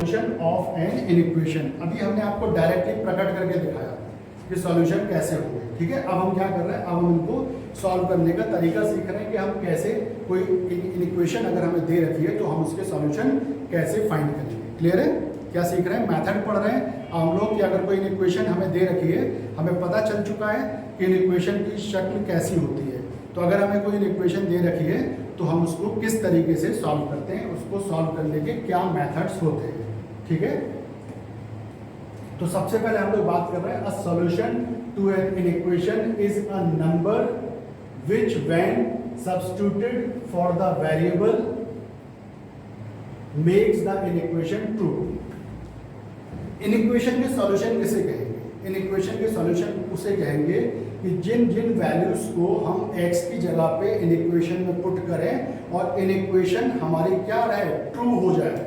Solution of an inequation. अभी हमने आपको डायरेक्टली प्रकट करके दिखाया कि सॉल्यूशन कैसे होंगे, ठीक है। अब हम क्या कर रहे हैं, अब हम इनको सॉल्व करने का तरीका सीख रहे हैं कि हम कैसे कोई इक्वेशन अगर हमें दे रखी है तो हम उसके सॉल्यूशन कैसे फाइंड करेंगे। क्लियर है? क्या सीख रहे हैं? मेथड पढ़ रहे हैं हम लोग कि अगर कोई इक्वेशन हमें दे रखी है, हमें पता चल चुका है कि इक्वेशन की शक्ल कैसी होती है, तो अगर हमें कोई इक्वेशन दे रखी है तो हम उसको किस तरीके से सॉल्व करते हैं, उसको सॉल्व करने के क्या मेथड्स होते हैं, ठीक है। तो सबसे पहले हम लोग बात कर रहे हैं, a solution to an equation is a number which when substituted for the variable makes the inequation true। Inequation के सॉल्यूशन किसे कहेंगे? इनइक्वेशन के सॉल्यूशन उसे कहेंगे कि जिन जिन वैल्यूज को हम x की जगह पे इनइक्वेशन में पुट करें और इनइक्वेशन हमारी क्या रहे, ट्रू हो जाए,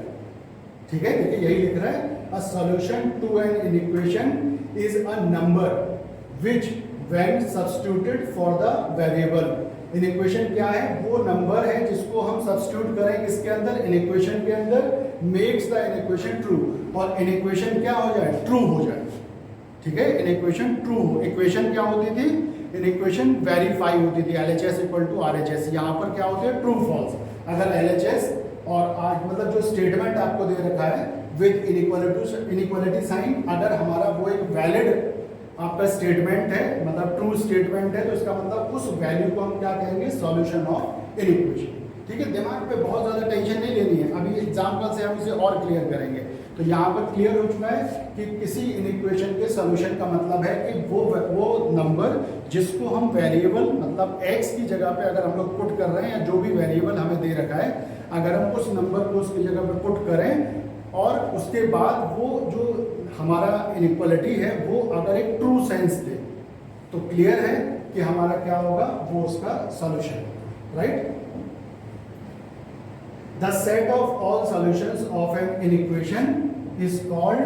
ठीक है। देखिए यही लिख रहा है, a solution to an inequation is a number which when substituted for the variable। Inequation क्या है? वो नंबर है जिसको हम सब्स्टिट्यूट करें किसके अंदर, इनइक्वेशन के अंदर, मेक्स द इनइक्वेशन ट्रू, और इनइक्वेशन क्या हो जाए, ट्रू हो जाए, ठीक है। इनइक्वेशन ट्रू हो, इक्वेशन क्या होती थी, इनइक्वेशन वेरीफाई होती थी, LHS इक्वल टू RHS। यहाँ पर क्या होते हैं, ट्रू फॉल्स। अगर LHS और मतलब जो स्टेटमेंट आपको दे रखा है विद इनइक्वालिटी साइन, अगर हमारा वो एक वैलिड आपका स्टेटमेंट है, मतलब ट्रू स्टेटमेंट है, तो इसका मतलब उस वैल्यू को हम क्या कहेंगे, सॉल्यूशन ऑफ इनइक्वेशन, ठीक है। दिमाग पे बहुत ज़्यादा टेंशन नहीं लेनी है, अभी एग्जांपल से हम इसे और क्लियर करेंगे। तो यहाँ पर क्लियर हो चुका है कि किसी इनइक्वेशन के सॉल्यूशन का मतलब है कि वो नंबर जिसको हम वेरिएबल मतलब x की जगह पे अगर हम लोग पुट कर रहे हैं, या जो भी वेरिएबल हमें दे रखा है, अगर हम उस नंबर को उसकी जगह पे पुट करें और उसके बाद वो जो हमारा इनइक्वालिटी है वो अगर एक ट्रू सेंस दे, तो क्लियर है कि हमारा क्या होगा, वो उसका solution, right. The set of all solutions of an inequation is called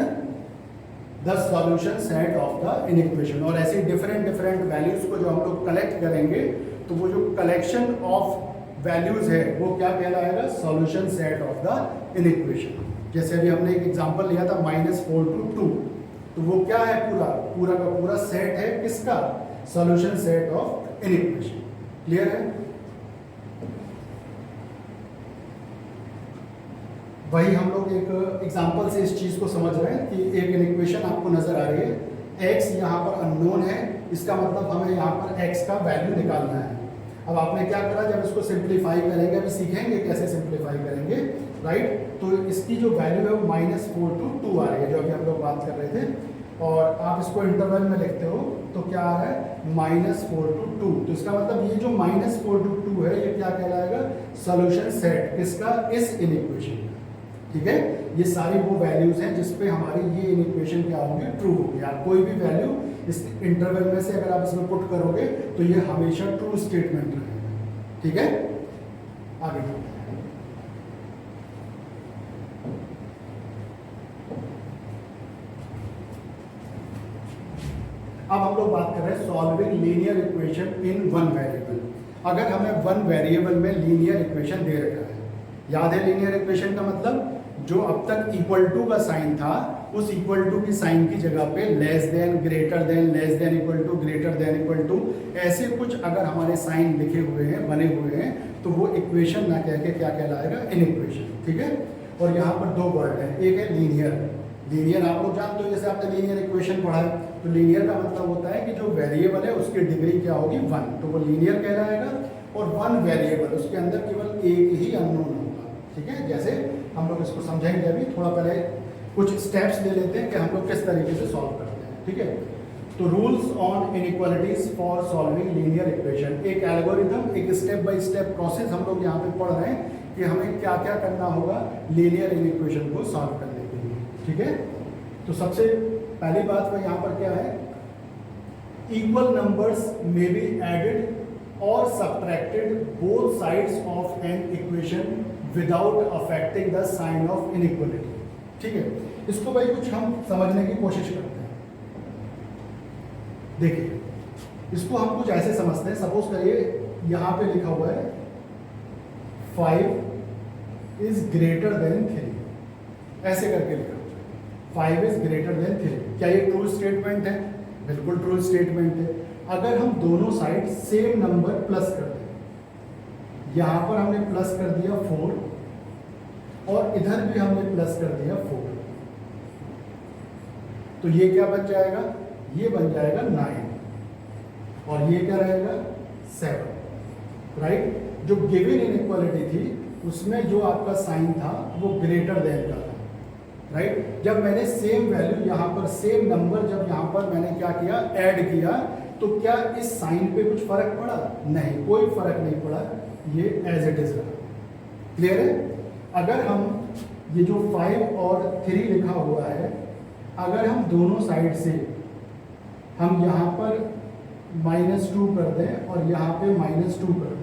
the solution set of the inequation. और ऐसे डिफरेंट वैल्यूज को जो हम लोग कलेक्ट करेंगे, तो वो जो कलेक्शन ऑफ वैल्यूज है वो क्या कहलाएगा, solution set of the inequation. जैसे अभी हमने एक एग्जांपल लिया था -4 to 2, तो वो क्या है, पूरा का पूरा सेट है किसका, solution set of inequation. Clear है? वही हम लोग एक एग्जांपल से इस चीज को समझ रहे हैं कि एक इनइक्वेशन आपको नजर आ रही है, x यहाँ पर अननोन है, इसका मतलब हमें यहाँ पर x का वैल्यू निकालना है। अब आपने क्या करा, जब इसको सिंप्लीफाई करेंगे, अभी सीखेंगे कैसे सिंप्लीफाई करेंगे, राइट। तो इसकी जो वैल्यू है वो -4 to 2 आ रही है, जो अभी हम लोग बात कर रहे थे, और आप इसको इंटरवल में लिखते हो तो क्या आ रहा है, -4 to 2। तो इसका मतलब ये जो -4 to 2 है, ये क्या कहलाएगा, सॉल्यूशन सेट किसका, इस इनइक्वेशन का, ठीक है। ये सारी वो वैल्यूज हैं जिसपे हमारी ये इनइक्वेशन क्या होगी, ट्रू होगी। आप कोई भी वैल्यू इस इंटरवल में से अगर आप इसमें पुट करोगे तो ये हमेशा ट्रू स्टेटमेंट रहेगा, ठीक है। आगे अब हम लोग बात कर रहे हैं solving linear equation in one variable. अगर हमें वन वेरिएबल में लीनियर इक्वेशन दे रखा है, याद है लीनियर इक्वेशन का मतलब जो अब तक इक्वल टू का साइन था, उस इक्वल टू की साइन की जगह पे less than, greater than, less than equal to, greater than equal to, ऐसे कुछ अगर हमारे साइन लिखे हुए हैं, बने हुए हैं, तो वो इक्वेशन ना कह के क्या कहलाएगा, इनइक्वेशन, ठीक है। और यहाँ पर दो वर्ड है, एक है लीनियर। लीनियर आप लोग जानते हो, जैसे आपने लीनियर इक्वेशन पढ़ा है, तो लीनियर का मतलब होता है कि जो वेरिएबल है उसकी डिग्री क्या होगी, 1, तो वो लीनियर कहलाएगा। और वन वेरिएबल, उसके अंदर केवल एक ही अननोन होगा, ठीक है। जैसे हम लोग इसको समझेंगे, अभी थोड़ा पहले कुछ स्टेप्स ले लेते हैं कि हम लोग किस तरीके से सॉल्व करते हैं, ठीक है। तो rules on inequalities for solving linear equation, एक एल्गोरिथम, एक स्टेप बाय स्टेप प्रोसेस हम लोग यहाँ पे पढ़ रहे हैं कि हमें क्या क्या करना होगा लीनियर इक्वेशन को सॉल्व करने के लिए, ठीक है। तो सबसे पहली बात वो यहाँ पर क्या है, equal numbers may be added और subtracted both sides of an equation without affecting the sign of inequality, ठीक है। इसको भाई कुछ हम समझने की कोशिश करते हैं। देखिए, इसको हम कुछ ऐसे समझते हैं, सपोज करिए यहाँ पे लिखा हुआ है 5 इज ग्रेटर देन 3, ऐसे करके लिखा 5 इज ग्रेटर देन 3। क्या ये ट्रू स्टेटमेंट है? बिल्कुल ट्रू स्टेटमेंट है। अगर हम दोनों साइड सेम नंबर प्लस कर दें, यहां पर हमने प्लस कर दिया 4 और इधर भी हमने प्लस कर दिया 4, तो ये क्या बन जाएगा? ये बन जाएगा 9 और ये क्या रहेगा? 7, राइट। जो गिवन इनइक्वालिटी थी उसमें जो आपका साइन था वो ग्रेटर देन का था, राइट। जब मैंने सेम वैल्यू यहाँ पर, सेम नंबर जब यहाँ पर मैंने क्या किया, ऐड किया, तो क्या इस साइन पे कुछ फर्क पड़ा? नहीं, कोई फर्क नहीं पड़ा, ये एज इट इज रहा। क्लियर है? अगर हम ये जो 5 और 3 लिखा हुआ है, अगर हम दोनों साइड से हम यहाँ पर -2 कर दें और यहाँ पे -2 कर दें,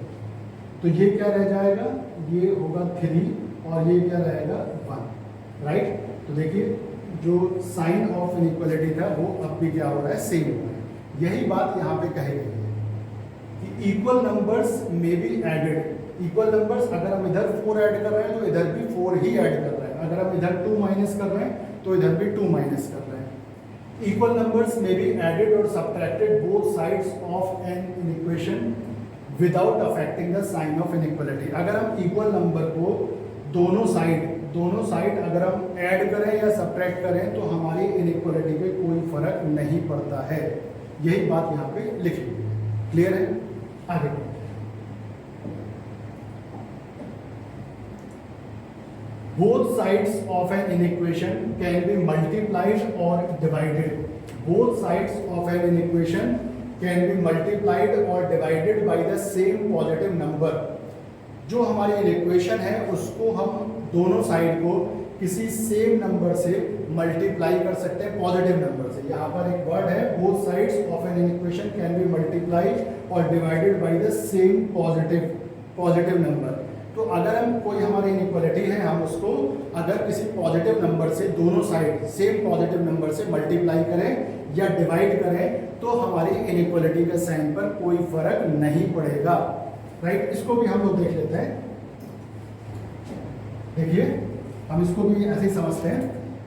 तो ये क्या रह जाएगा? ये होगा 3 और ये क्या रहेगा? 1, राइट। तो देखिए जो साइन ऑफ इनइक्वालिटी था वो अब भी क्या हो रहा है? सेम हो रहा है। यही बात यहाँ पे कही गई है कि इक्वल नंबर्स में बी एडेड। इक्वल नंबर्स, अगर हम इधर 4 ऐड कर रहे हैं तो इधर भी 4 ही ऐड कर रहे हैं, अगर हम इधर 2 माइनस कर रहे हैं तो इधर भी 2 माइनस कर रहे हैं। इक्वल नंबर्स में बी एडेड और subtracted both sides of an equation without affecting the sign of inequality. अगर हम इक्वल नंबर को दोनों साइड अगर हम ऐड करें या सब्ट्रैक्ट करें तो हमारी इनइक्वालिटी पे कोई फर्क नहीं पड़ता है। यही बात यहाँ पे लिखी हुई है। क्लियर है? आगे both sides of an inequation can be multiplied और divided. Both sides of an inequation can be multiplied और divided by the same positive number. जो हमारी इक्वेशन है उसको हम दोनों साइड को किसी सेम नंबर से मल्टीप्लाई कर सकते हैं, पॉजिटिव नंबर से। यहाँ पर एक वर्ड है, both sides of an equation can be multiplied और divided by the same positive number. तो अगर हम कोई हमारी इनइक्वालिटी है, हम उसको अगर किसी पॉजिटिव नंबर से दोनों साइड सेम पॉजिटिव नंबर से मल्टीप्लाई करें या डिवाइड करें तो हमारी इनइक्वालिटी के साइन पर कोई फर्क नहीं पड़ेगा, राइट। इसको भी हम लोग देख लेते हैं। देखिए हम इसको भी ऐसे ही समझते हैं।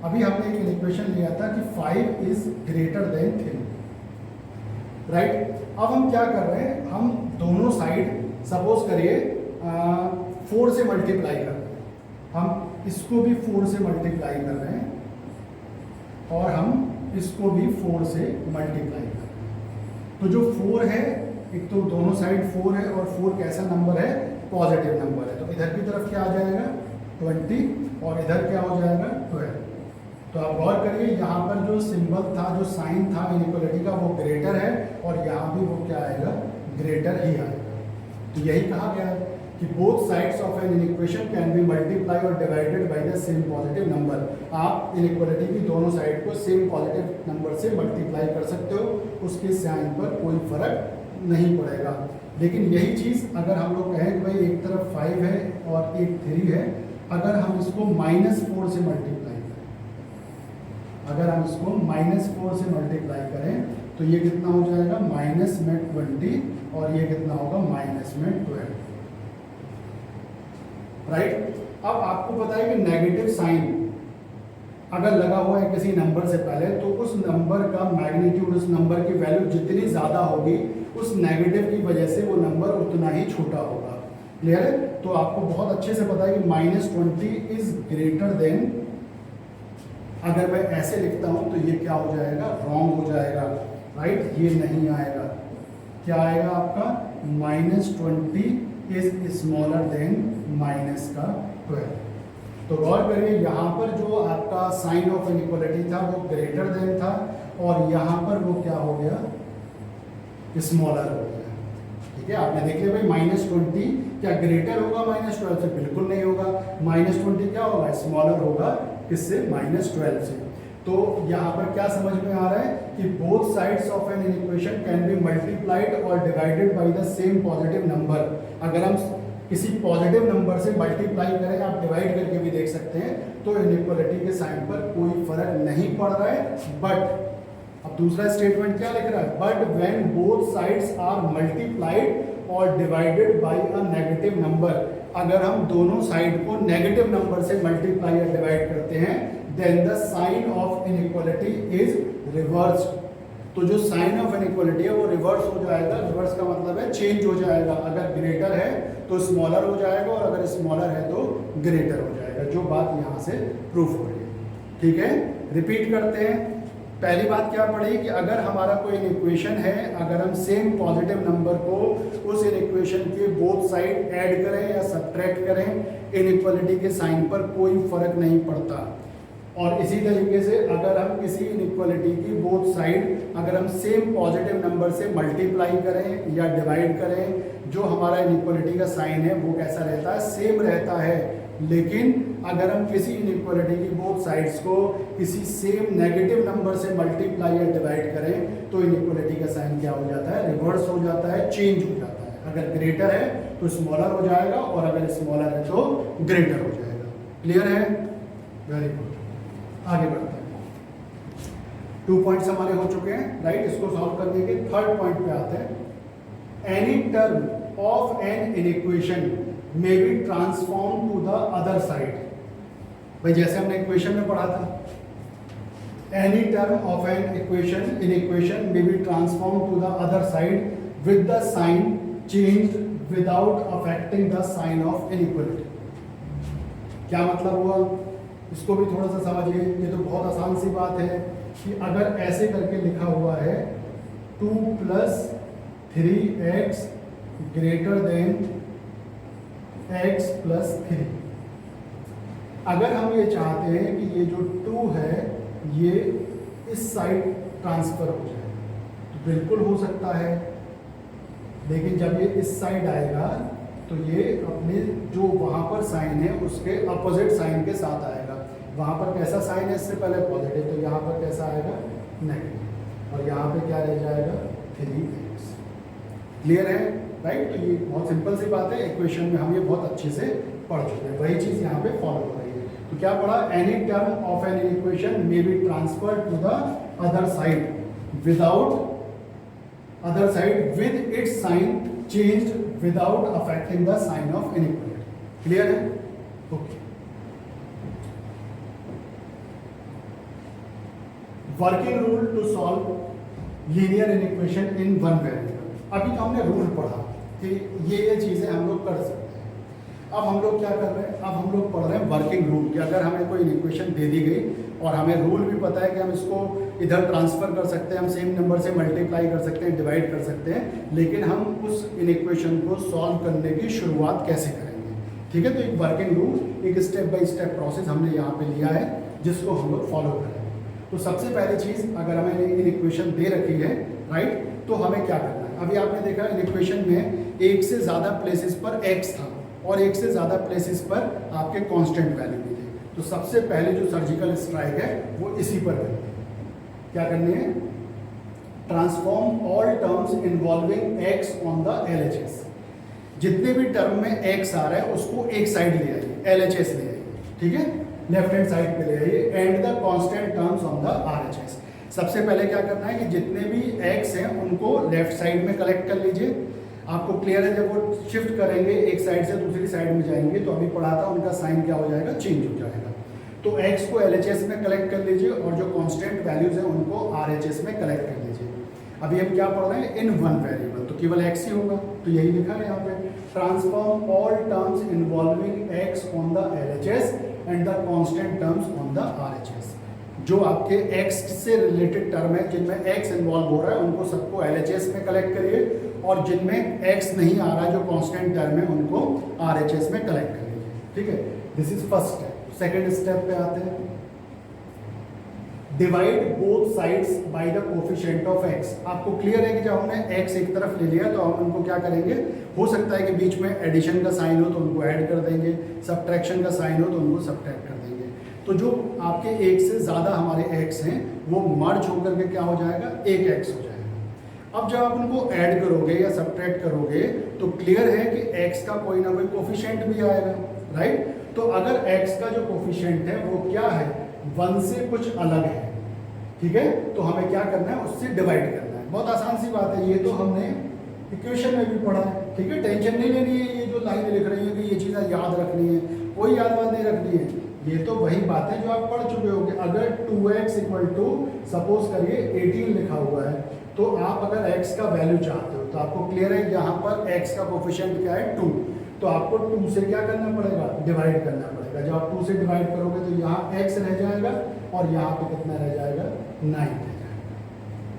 अभी हमने एक इक्वेशन लिया था कि 5 इज ग्रेटर देन 3, राइट। अब हम क्या कर रहे हैं, हम दोनों साइड सपोज करिए 4 से मल्टीप्लाई कर रहे हैं, हम इसको भी 4 से मल्टीप्लाई कर रहे हैं और हम इसको भी 4 से मल्टीप्लाई कर रहे हैं। तो जो 4 है, एक तो दोनों साइड 4 है और 4 कैसा नंबर है? पॉजिटिव नंबर है। तो इधर की तरफ क्या आ जाएगा? 20 और इधर क्या हो जाएगा? 12। तो आप गौर करिए, यहाँ पर जो सिंबल था, जो साइन था इनइक्वालिटी का, वो ग्रेटर है और यहाँ भी वो क्या आएगा? ग्रेटर ही आएगा। तो यही कहा गया है कि both sides of an equation can be multiply और divided by the same positive number. आप इनइक्वालिटी की दोनों साइड को सेम पॉजिटिव नंबर से मल्टीप्लाई कर सकते हो, उसके साइन पर कोई फर्क नहीं पड़ेगा। लेकिन यही चीज़ अगर हम लोग कहें कि भाई एक तरफ 5 है और एक 3 है, अगर हम इसको -4 से मल्टीप्लाई करें, अगर हम इसको -4 से मल्टीप्लाई करें तो ये कितना हो जाएगा? -20 और ये कितना होगा? -12, राइट। अब आपको पता है कि नेगेटिव साइन अगर लगा हुआ है किसी नंबर से पहले तो उस नंबर का मैग्नीट्यूड, उस नंबर की वैल्यू जितनी ज़्यादा होगी उस नेगेटिव की वजह से वो नंबर उतना ही छोटा होगा। क्लियर है? तो आपको बहुत अच्छे से पता है कि -20 इज ग्रेटर देन, अगर मैं ऐसे लिखता हूं तो ये क्या हो जाएगा? रॉन्ग हो जाएगा, राइट। ये नहीं आएगा। क्या आएगा आपका? -20 इज स्मॉलर देन -12। तो गौर करिए, यहाँ पर जो आपका साइन ऑफ इनइक्वालिटी था वो ग्रेटर देन था और यहाँ पर वो क्या हो गया? स्मॉलर हो गया। ठीक है, आपने देख लिया भाई -20 क्या ग्रेटर होगा -12 से? बिल्कुल नहीं होगा। -20 क्या होगा? स्मॉलर होगा। किससे? -12 से। तो यहाँ पर क्या समझ में आ रहा है कि both sides of an equation can be multiplied और divided by the same positive number. अगर हम किसी पॉजिटिव नंबर से मल्टीप्लाई करें, आप डिवाइड करके भी देख सकते हैं, तो इनइक्वालिटी के साइन पर कोई फर्क नहीं पड़ रहा है। बट अब दूसरा स्टेटमेंट क्या लिख रहा है? But when both sides are multiplied और divided by a negative number. अगर हम दोनों साइड को नेगेटिव नंबर से मल्टीप्लाई या डिवाइड करते हैं then the sign of inequality is reverse. तो जो साइन ऑफ इनइक्वालिटी है वो रिवर्स हो जाएगा। रिवर्स का मतलब है चेंज हो जाएगा। अगर ग्रेटर है तो स्मॉलर हो जाएगा और अगर स्मॉलर है तो ग्रेटर हो जाएगा, जो बात यहाँ से प्रूफ हो रही है। ठीक है, रिपीट करते हैं। पहली बात क्या पढ़ी कि अगर हमारा कोई इक्वेशन है, अगर हम सेम पॉजिटिव नंबर को उस इक्वेशन के बोथ साइड ऐड करें या सब्ट्रैक्ट करें, इनइक्वालिटी के साइन पर कोई फर्क नहीं पड़ता। और इसी तरीके से अगर हम किसी इनइक्वालिटी की बोथ साइड अगर हम सेम पॉजिटिव नंबर से मल्टीप्लाई करें या डिवाइड करें, जो हमारा इनइक्वालिटी का साइन है वो कैसा रहता है, सेम रहता है। लेकिन अगर हम किसी इनइक्वालिटी की बोथ साइड्स को किसी सेम नेगेटिव नंबर से मल्टीप्लाई या डिवाइड करें तो इनइक्वालिटी का साइन क्या हो जाता है, रिवर्स हो जाता है, चेंज हो जाता है। अगर ग्रेटर है तो स्मॉलर हो जाएगा और अगर स्मॉलर है तो ग्रेटर हो जाएगा। क्लियर है? वेरी गुड, आगे बढ़ते हैं। 2 पॉइंट्स हमारे हो चुके हैं, राइट। इसको सॉल्व करने के थर्ड पॉइंट पे आते हैं। Any term of an inequation may be transform to the other side. भाई जैसे हमने इक्वेशन में पढ़ा था, any term of an equation in equation may be transform to the other side with the sign change without affecting the sign of inequality. क्या मतलब हुआ, इसको भी थोड़ा सा समझिए। ये तो बहुत आसान सी बात है कि अगर ऐसे करके लिखा हुआ है 2 + 3x ग्रेटर देन x + 3, अगर हम ये चाहते हैं कि ये जो 2 है ये इस साइड ट्रांसफर हो जाए तो बिल्कुल हो सकता है, लेकिन जब ये इस साइड आएगा तो ये अपने जो वहाँ पर साइन है उसके अपोजिट साइन के साथ आएगा। वहाँ पर कैसा साइन है, इससे पहले पॉजिटिव, तो यहाँ पर कैसा आएगा, नेगेटिव, और यहाँ पे क्या रह जाएगा, 3x। क्लियर है, राइट। तो ये बहुत सिंपल सी बात है, इक्वेशन में हम ये बहुत अच्छे से पढ़ चुके हैं। वही चीज़ यहाँ पे फॉलो हो रही है। तो क्या पढ़ा, any term of an equation may be transfer to the other side without other side with its sign changed without affecting the sign of inequality. Clear है? Okay. Working rule to solve linear inequation in one variable. अभी तो हमने rule पढ़ा कि ये चीज़ें हम लोग कर सकते हैं। अब हम लोग क्या कर रहे हैं, अब हम लोग पढ़ रहे हैं वर्किंग रूल कि अगर हमें कोई इक्वेशन दे दी गई और हमें रूल भी पता है कि हम इसको इधर ट्रांसफ़र कर सकते हैं, हम सेम नंबर से मल्टीप्लाई कर सकते हैं, डिवाइड कर सकते हैं, लेकिन हम उस इक्वेशन को सॉल्व करने की शुरुआत कैसे करेंगे। ठीक है, तो एक वर्किंग रूल, एक स्टेप बाय स्टेप प्रोसेस हमने यहाँ पे लिया है जिसको हम लोग फॉलो करेंगे। तो सबसे पहली चीज़, अगर हमें इन इक्वेशन दे रखी है, राइट, तो हमें क्या करना है। अभी आपने देखा इन इक्वेशन में एक से ज़्यादा प्लेसेस पर x था और एक से ज़्यादा प्लेसेस पर आपके कांस्टेंट वैल्यू भी थे। तो सबसे पहले जो सर्जिकल स्ट्राइक है वो इसी पर करनी है। क्या करनी है, transform all terms involving x on the LHS। जितने भी टर्म में x आ रहा है उसको एक साइड ले आइए, LHS ले आइए, ठीक है, लेफ्ट हैंड साइड पे ले आइए, and the constant terms on the RHS। सबसे पहले क्या करना है कि जितने भी x हैं उनको लेफ्ट साइड में कलेक्ट कर लीजिए। आपको क्लियर है, जब वो शिफ्ट करेंगे एक साइड से दूसरी साइड में जाएंगे तो अभी पढ़ा था उनका साइन क्या हो जाएगा, चेंज हो जाएगा। तो x को LHS में कलेक्ट कर लीजिए और जो कांस्टेंट वैल्यूज हैं उनको RHS में कलेक्ट कर लीजिए। अभी हम क्या पढ़ रहे हैं, इन वन वेरिएबल, तो केवल x ही होगा, तो यही लिखा है यहाँ पे, transform all terms involving x on the LHS and the constant terms on the RHS। जो आपके x से रिलेटेड टर्म है जिनमें x इन्वॉल्व हो रहा है उनको सबको LHS में कलेक्ट करिए, और जिनमें x नहीं आ रहा है, जो कांस्टेंट टर्म है, उनको RHS में कलेक्ट कर लीजिए। ठीक है, this is first step. Second step पे आते हैं, divide both sides by the coefficient of x। आपको क्लियर है कि जब हमने x एक तरफ ले लिया तो हम उनको क्या करेंगे, हो सकता है कि बीच में एडिशन का साइन हो तो उनको ऐड कर देंगे, सब्ट्रैक्शन का साइन हो तो उनको सब्ट्रैक्ट कर देंगे। तो जो आपके एक से ज़्यादा हमारे x हैं वो मर्ज होकर के क्या हो जाएगा, एक x हो जाएगा। अब जब आप उनको ऐड करोगे या सब्ट्रैक्ट करोगे तो क्लियर है कि x का कोई ना कोई कोफिशिएंट भी आएगा, राइट। तो अगर x का जो कोफिशिएंट है वो क्या है, 1 से कुछ अलग है, ठीक है, तो हमें क्या करना है, उससे डिवाइड करना है। बहुत आसान सी बात है, ये तो हमने इक्वेशन में भी पढ़ा है, ठीक है। टेंशन नहीं लेनी है ये जो लाइन लिख रही है कि ये चीज़ें याद रखनी है, कोई याद नहीं रखनी है, ये तो वही बातें जो आप पढ़ चुके होंगे। अगर 2x इक्वल टू सपोज करिए 18 लिखा हुआ है, तो आप अगर x का वैल्यू चाहते हो तो आपको क्लियर है यहाँ पर x का कोफिशिएंट क्या है 2, तो आपको 2 से क्या करना पड़ेगा, डिवाइड करना पड़ेगा। जब आप 2 से डिवाइड करोगे तो यहाँ x रह जाएगा और यहाँ पे कितना रह जाएगा, 9 रह जाएगा,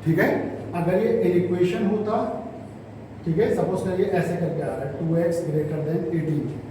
ठीक है। अगर ये इक्वेशन होता, ठीक है, सपोज करिए ऐसे करके आ रहा है 2x ग्रेटर देन 18,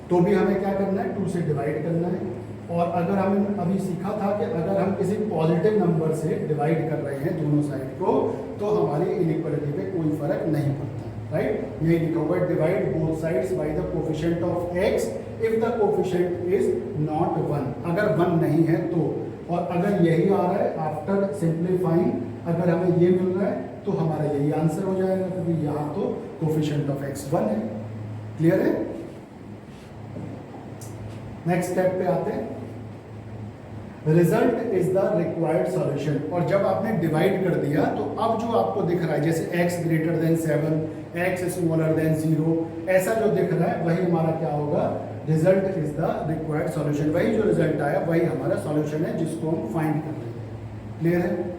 तो भी हमें क्या करना है, 2 से डिवाइड करना है। और अगर हमने अभी सीखा था कि अगर हम किसी पॉजिटिव नंबर से डिवाइड कर रहे हैं दोनों साइड को, तो हमारी इनइक्वालिटी पे कोई फर्क नहीं पड़ता, राइट। ये लिखा हुआ है divide both sides by the coefficient of x if the coefficient is not 1, अगर 1 नहीं है तो। और अगर यही आ रहा है आफ्टर सिंप्लीफाइंग, अगर हमें ये मिल रहा है तो हमारा यही आंसर हो जाएगा, क्योंकि यहाँ तो कोफिशिएंट ऑफ x 1 है। क्लियर है। नेक्स्ट स्टेप पे आते हैं, result is the required solution. और जब आपने डिवाइड कर दिया तो अब जो आपको दिख रहा है, जैसे x greater than 7, x smaller than 0, ऐसा जो दिख रहा है वही हमारा क्या होगा, result is the required solution. वही जो रिजल्ट आया वही हमारा सॉल्यूशन है जिसको हम फाइंड कर रहे हैं। क्लियर है।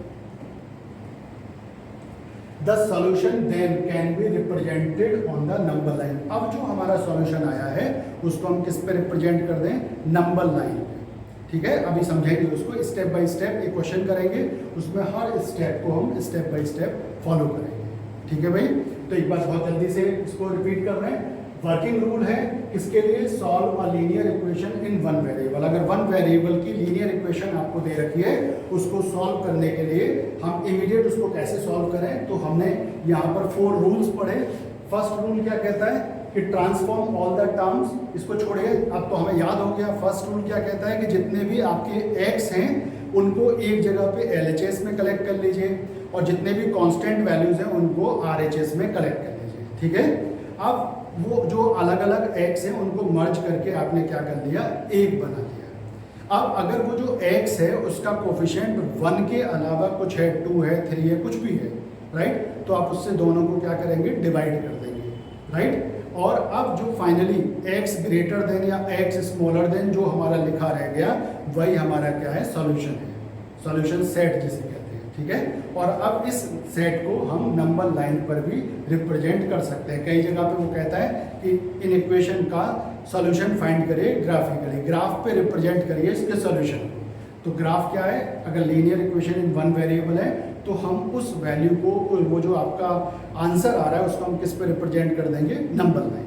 The solution then can be represented on the number line. अब जो हमारा सॉल्यूशन आया है उसको हम किस पे रिप्रेजेंट कर दें, नंबर लाइन पे, ठीक है। अभी समझेंगे उसको, स्टेप बाय स्टेप एक क्वेश्चन करेंगे, उसमें हर स्टेप को हम स्टेप बाय स्टेप फॉलो करेंगे, ठीक है भाई। तो एक बार बहुत जल्दी से इसको रिपीट कर रहे हैं। वर्किंग रूल है किसके लिए, solve a linear equation in one variable. अगर वन वेरिएबल की लीनियर इक्वेशन आपको दे रखी है, उसको सॉल्व करने के लिए हम इमीडिएट उसको कैसे सॉल्व करें, तो हमने यहाँ पर 4 रूल्स पढ़े। फर्स्ट रूल क्या कहता है कि ट्रांसफॉर्म ऑल द टर्म्स, इसको छोड़िए, अब तो हमें याद हो गया। फर्स्ट रूल क्या कहता है कि जितने भी आपके x हैं उनको एक जगह पे LHS में कलेक्ट कर लीजिए, और जितने भी कांस्टेंट वैल्यूज हैं उनको RHS में कलेक्ट कर लीजिए, ठीक है। अब वो जो अलग अलग x हैं उनको मर्ज करके आपने क्या कर दिया, एक बना दिया। अब अगर वो जो x है उसका कोफिशिएंट 1 के अलावा कुछ है, 2 है, 3 है, कुछ भी है, राइट, तो आप उससे दोनों को क्या करेंगे, डिवाइड कर देंगे, राइट। और अब जो फाइनली x ग्रेटर देन या x स्मॉलर देन जो हमारा लिखा रह गया वही हमारा क्या है, सॉल्यूशन है, सॉल्यूशन सेट जिसे कहते हैं, ठीक है। और अब इस सेट को हम नंबर लाइन पर भी रिप्रेजेंट कर सकते हैं। कई जगह पे वो कहता है कि इन इक्वेशन का सॉल्यूशन फाइंड करिए ग्राफिकली, ग्राफ पे रिप्रेजेंट करिए इसके सॉल्यूशन को। तो ग्राफ क्या है, अगर linear equation in one variable है तो हम उस वैल्यू को, वो जो आपका आंसर आ रहा है उसको हम किस पे रिप्रेजेंट कर देंगे, नंबर लाइन।